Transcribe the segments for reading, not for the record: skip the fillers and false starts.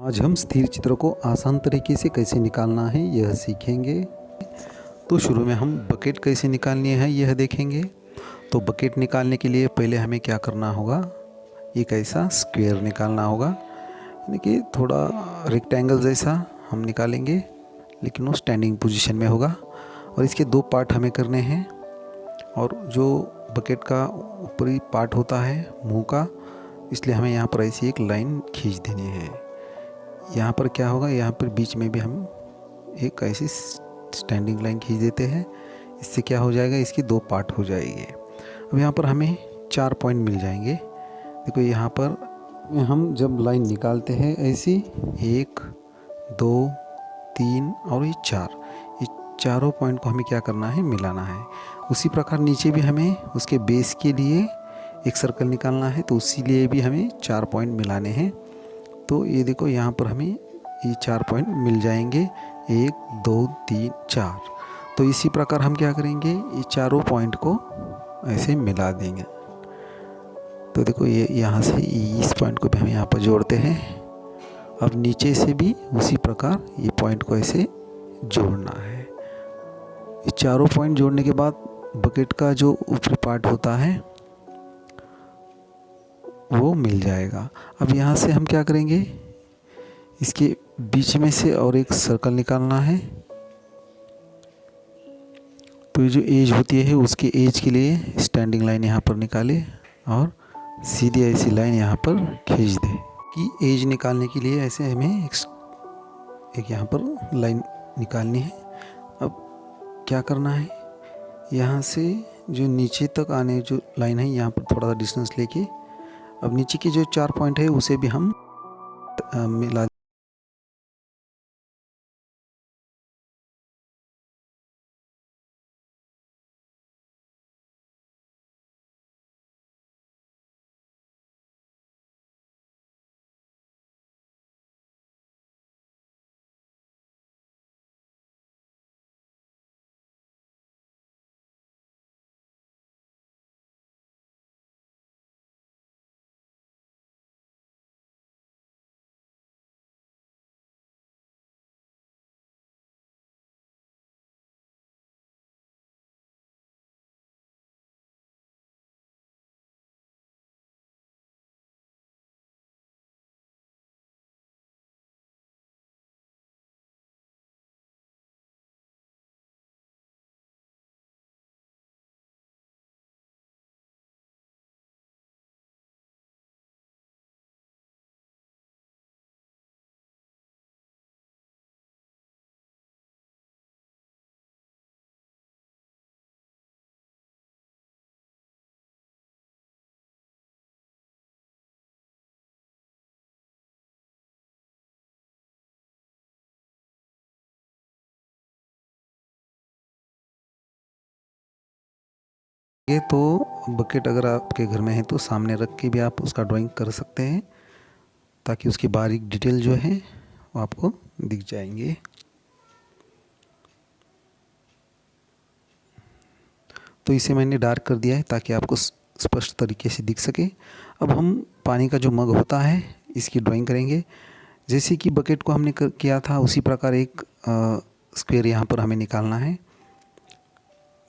आज हम स्थिर चित्र को आसान तरीके से कैसे निकालना है यह सीखेंगे। तो शुरू में हम बकेट कैसे निकालनी है यह देखेंगे। तो बकेट निकालने के लिए पहले हमें क्या करना होगा, एक ऐसा स्क्वायर निकालना होगा, यानी कि थोड़ा रेक्टेंगल जैसा हम निकालेंगे, लेकिन वो स्टैंडिंग पोजीशन में होगा। और इसके दो पार्ट हमें करने हैं। और जो बकेट का ऊपरी पार्ट होता है मुंह का, इसलिए हमें यहाँ पर ऐसी एक लाइन खींच देनी है। यहाँ पर क्या होगा, यहाँ पर बीच में भी हम एक ऐसी स्टैंडिंग लाइन खींच देते हैं। इससे क्या हो जाएगा, इसकी दो पार्ट हो जाएंगे। अब यहाँ पर हमें 4 पॉइंट मिल जाएंगे। देखो यहाँ पर हम जब लाइन निकालते हैं ऐसी 1 2 3 और ये 4, ये चारों पॉइंट को हमें क्या करना है, मिलाना है। उसी प्रकार नीचे भी हमें उसके बेस के लिए एक सर्कल निकालना है, तो उसी लिए भी हमें 4 पॉइंट मिलाने हैं। तो ये देखो यहाँ पर हमें ये 4 पॉइंट मिल जाएंगे, 1 2 3 4। तो इसी प्रकार हम क्या करेंगे, ये चारों पॉइंट को ऐसे मिला देंगे। तो देखो ये यहाँ से इस पॉइंट को भी हम यहाँ पर जोड़ते हैं। अब नीचे से भी उसी प्रकार ये पॉइंट को ऐसे जोड़ना है। ये चारों पॉइंट जोड़ने के बाद बकेट का जो ऊपरी पार्ट होता है वो मिल जाएगा। अब यहाँ से हम क्या करेंगे, इसके बीच में से और एक सर्कल निकालना है। तो ये जो एज होती है उसके एज के लिए स्टैंडिंग लाइन यहाँ पर निकाले और सीधी ऐसी लाइन यहाँ पर खींच दे। कि एज निकालने के लिए ऐसे हमें एक यहाँ पर लाइन निकालनी है। अब क्या करना है, यहाँ से जो नीचे तक आने जो लाइन है यहाँ पर थोड़ा सा डिस्टेंस लेके, अब नीचे के जो 4 पॉइंट है उसे भी हम मिला ये। तो बकेट अगर आपके घर में है तो सामने रख के भी आप उसका ड्राइंग कर सकते हैं, ताकि उसकी बारीक डिटेल जो है वो आपको दिख जाएंगे। तो इसे मैंने डार्क कर दिया है ताकि आपको स्पष्ट तरीके से दिख सके। अब हम पानी का जो मग होता है इसकी ड्राइंग करेंगे। जैसे कि बकेट को हमने किया था उसी प्रकार एक स्क्वायर यहाँ पर हमें निकालना है।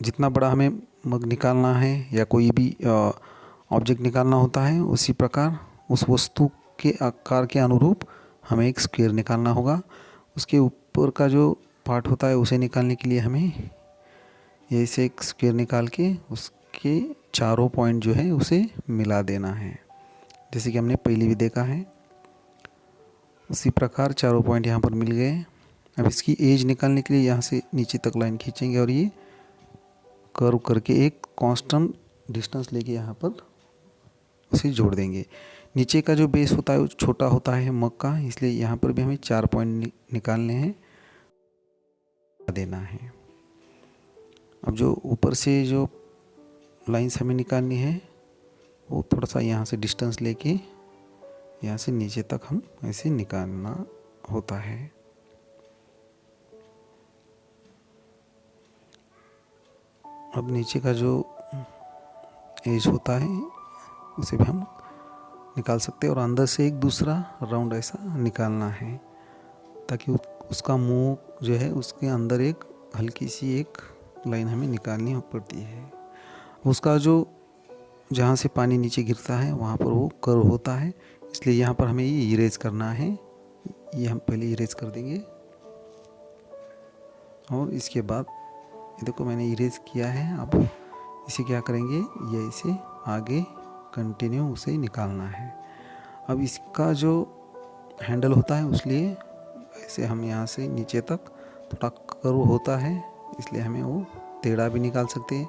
जितना बड़ा हमें मग निकालना है या कोई भी ऑब्जेक्ट निकालना होता है, उसी प्रकार उस वस्तु के आकार के अनुरूप हमें एक स्क्वायर निकालना होगा। उसके ऊपर का जो पार्ट होता है उसे निकालने के लिए हमें ऐसे एक स्क्वायर निकाल के उसके चारों पॉइंट जो है उसे मिला देना है, जैसे कि हमने पहले भी देखा है। उसी प्रकार चारों पॉइंट यहाँ पर मिल गए। अब इसकी एज निकालने के लिए यहाँ से नीचे तक लाइन खींचेंगे और ये कर्व करके एक कांस्टेंट डिस्टेंस लेके यहाँ पर उसे जोड़ देंगे। नीचे का जो बेस होता है वो छोटा होता है मग का, इसलिए यहाँ पर भी हमें 4 पॉइंट निकालने हैं, देना है। अब जो ऊपर से जो लाइंस हमें निकालनी है वो थोड़ा सा यहाँ से डिस्टेंस लेके यहाँ से नीचे तक हम ऐसे निकालना होता है। अब नीचे का जो एज होता है उसे भी हम निकाल सकते हैं और अंदर से एक दूसरा राउंड ऐसा निकालना है, ताकि उसका मुंह जो है उसके अंदर एक हल्की सी एक लाइन हमें निकालनी पड़ती है। उसका जो जहाँ से पानी नीचे गिरता है वहाँ पर वो कर्व होता है, इसलिए यहाँ पर हमें ये इरेज करना है। ये हम पहले इरेज कर देंगे और इसके बाद ये देखो मैंने इरेज किया है। अब इसे क्या करेंगे, ये इसे आगे कंटिन्यू उसे निकालना है। अब इसका जो हैंडल होता है उसलिए ऐसे हम यहाँ से नीचे तक थोड़ा कर्व होता है, इसलिए हमें वो टेढ़ा भी निकाल सकते हैं।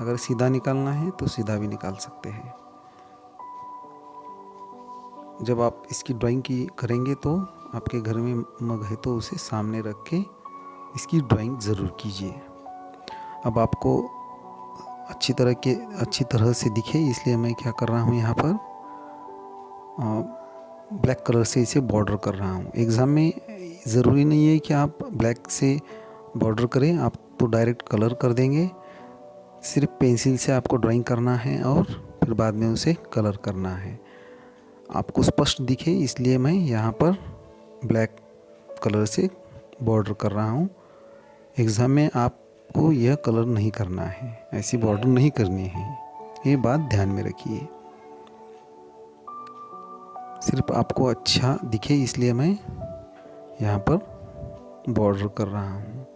अगर सीधा निकालना है तो सीधा भी निकाल सकते हैं। जब आप इसकी ड्राइंग की करेंगे तो आपके घर में मग है तो उसे सामने रख के इसकी ड्राइंग ज़रूर कीजिए। अब आपको अच्छी तरह से दिखे इसलिए मैं क्या कर रहा हूँ, यहाँ पर ब्लैक कलर से इसे बॉर्डर कर रहा हूँ। एग्ज़ाम में ज़रूरी नहीं है कि आप ब्लैक से बॉर्डर करें, आप तो डायरेक्ट कलर कर देंगे। सिर्फ पेंसिल से आपको ड्राइंग करना है और फिर बाद में उसे कलर करना है। आपको स्पष्ट दिखे इसलिए मैं यहाँ पर ब्लैक कलर से बॉर्डर कर रहा हूँ। एग्ज़ाम में आपको यह कलर नहीं करना है, ऐसी बॉर्डर नहीं करनी है, ये बात ध्यान में रखिए। सिर्फ आपको अच्छा दिखे इसलिए मैं यहाँ पर बॉर्डर कर रहा हूँ।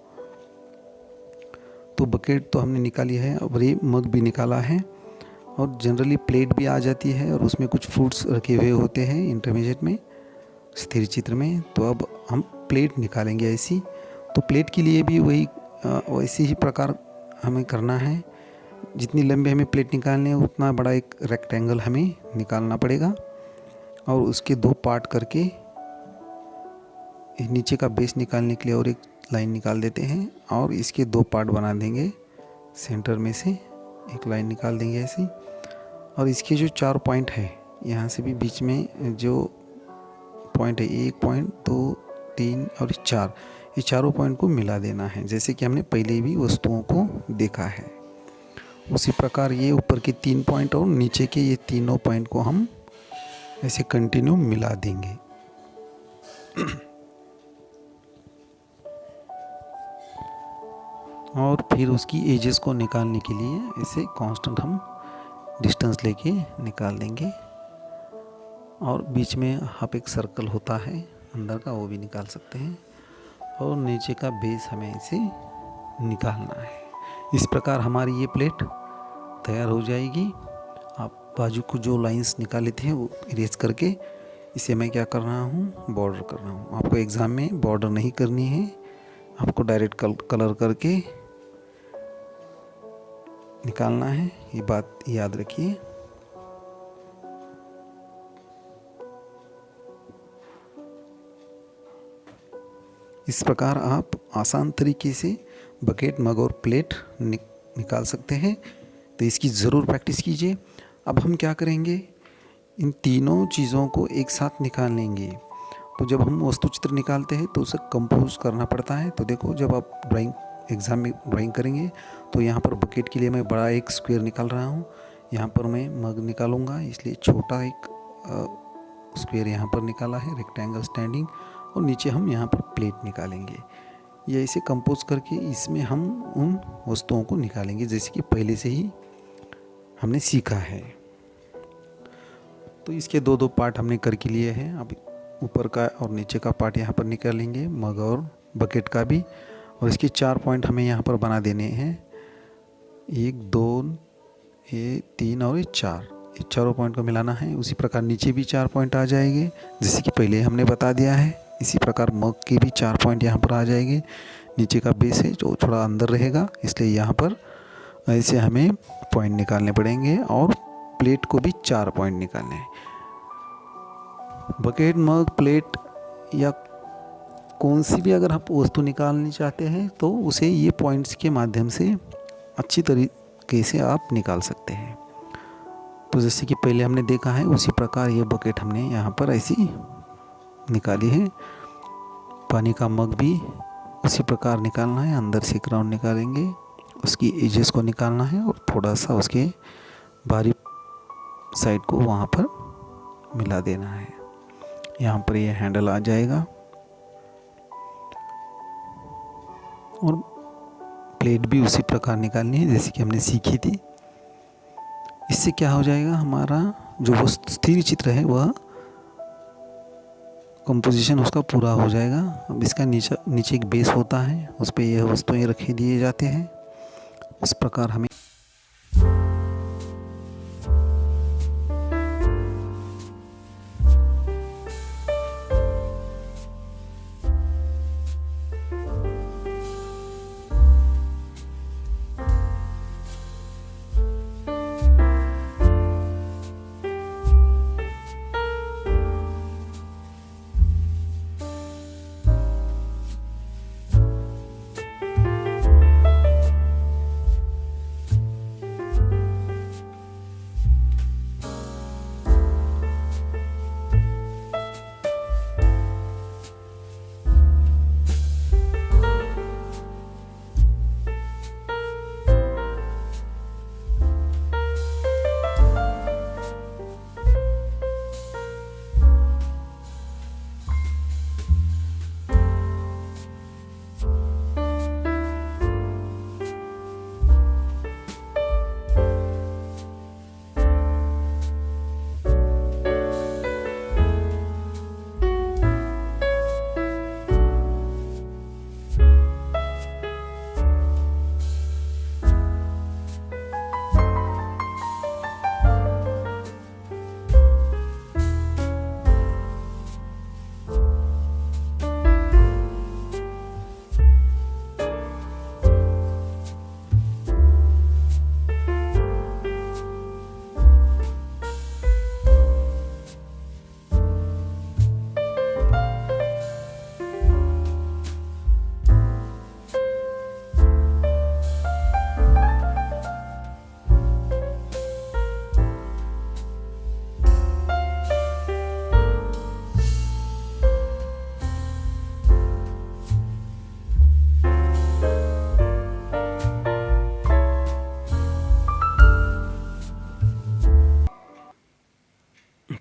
तो बकेट तो हमने निकाली है, अब ये मग भी निकाला है और जनरली प्लेट भी आ जाती है और उसमें कुछ फ्रूट्स रखे हुए होते हैं इंटरमीडिएट में, स्थिर चित्र में। तो अब हम प्लेट निकालेंगे ऐसी। तो प्लेट के लिए भी वही वैसे ही प्रकार हमें करना है। जितनी लंबी हमें प्लेट निकालनी है उतना बड़ा एक रेक्टेंगल हमें निकालना पड़ेगा और उसके दो पार्ट करके नीचे का बेस निकालने के लिए और एक लाइन निकाल देते हैं और इसके दो पार्ट बना देंगे। सेंटर में से एक लाइन निकाल देंगे ऐसी, और इसके जो 4 पॉइंट है यहाँ से भी बीच में जो पॉइंट है 1 पॉइंट 2 3 और 4, ये चारों पॉइंट को मिला देना है, जैसे कि हमने पहले भी वस्तुओं को देखा है। उसी प्रकार ये ऊपर के 3 पॉइंट और नीचे के ये तीनों पॉइंट को हम ऐसे कंटिन्यू मिला देंगे। और फिर उसकी एजेस को निकालने के लिए ऐसे कांस्टेंट हम डिस्टेंस लेके निकाल देंगे और बीच में हाफ एक सर्कल होता है अंदर का, वो भी निकाल सकते हैं और नीचे का बेस हमें इसे निकालना है। इस प्रकार हमारी ये प्लेट तैयार हो जाएगी। आप बाजू को जो लाइंस निकाले थे वो इरेज करके इसे मैं क्या कर रहा हूँ, बॉर्डर कर रहा हूँ। आपको एग्ज़ाम में बॉर्डर नहीं करनी है, आपको डायरेक्ट कलर करके निकालना है, ये बात याद रखिए। इस प्रकार आप आसान तरीके से बकेट, मग और प्लेट निकाल सकते हैं। तो इसकी ज़रूर प्रैक्टिस कीजिए। अब हम क्या करेंगे, इन तीनों चीज़ों को एक साथ निकाल लेंगे। तो जब हम वस्तु चित्र निकालते हैं तो उसे कंपोज करना पड़ता है। तो देखो जब आप एग्ज़ाम में ड्राइंग करेंगे तो यहाँ पर बकेट के लिए मैं बड़ा एक स्क्वायर निकाल रहा हूँ, यहाँ पर मैं मग निकालूंगा इसलिए छोटा एक स्क्वायर यहाँ पर निकाला है, रेक्टेंगल स्टैंडिंग, और नीचे हम यहाँ पर प्लेट निकालेंगे। ये ऐसे कंपोज करके इसमें हम उन वस्तुओं को निकालेंगे जैसे कि पहले से ही हमने सीखा है। तो इसके दो पार्ट हमने करके लिए हैं। अब ऊपर का और नीचे का पार्ट यहाँ पर निकालेंगे, मग और बकेट का भी, और इसके 4 पॉइंट हमें यहाँ पर बना देने हैं, 1 2 ये 3 और ये 4, ये चारों पॉइंट को मिलाना है। उसी प्रकार नीचे भी 4 पॉइंट आ जाएंगे जैसे कि पहले हमने बता दिया है। इसी प्रकार मग के भी 4 पॉइंट यहाँ पर आ जाएंगे। नीचे का बेस है जो थोड़ा अंदर रहेगा इसलिए यहाँ पर ऐसे हमें पॉइंट निकालने पड़ेंगे, और प्लेट को भी 4 पॉइंट निकालने हैं। बकेट, मग, प्लेट या कौन सी भी अगर आप वस्तु निकालनी चाहते हैं तो उसे ये पॉइंट्स के माध्यम से अच्छी तरीके से आप निकाल सकते हैं। तो जैसे कि पहले हमने देखा है उसी प्रकार ये बकेट हमने यहाँ पर ऐसी निकाली है। पानी का मग भी उसी प्रकार निकालना है, अंदर से एक राउंड निकालेंगे, उसकी एजेस को निकालना है और थोड़ा सा उसके बाहरी साइड को वहाँ पर मिला देना है। यहाँ पर ये हैंडल आ जाएगा और प्लेट भी उसी प्रकार निकालनी है जैसे कि हमने सीखी थी। इससे क्या हो जाएगा, हमारा जो वो स्थिर चित्र है वह कंपोजिशन उसका पूरा हो जाएगा। अब इसका नीचे एक बेस होता है, उस पर यह वस्तुएं रखे दिए जाते हैं। इस प्रकार हमें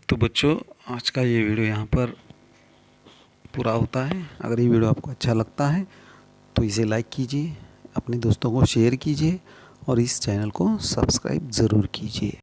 तो बच्चों आज का ये वीडियो यहाँ पर पूरा होता है। अगर ये वीडियो आपको अच्छा लगता है तो इसे लाइक कीजिए, अपने दोस्तों को शेयर कीजिए और इस चैनल को सब्सक्राइब ज़रूर कीजिए।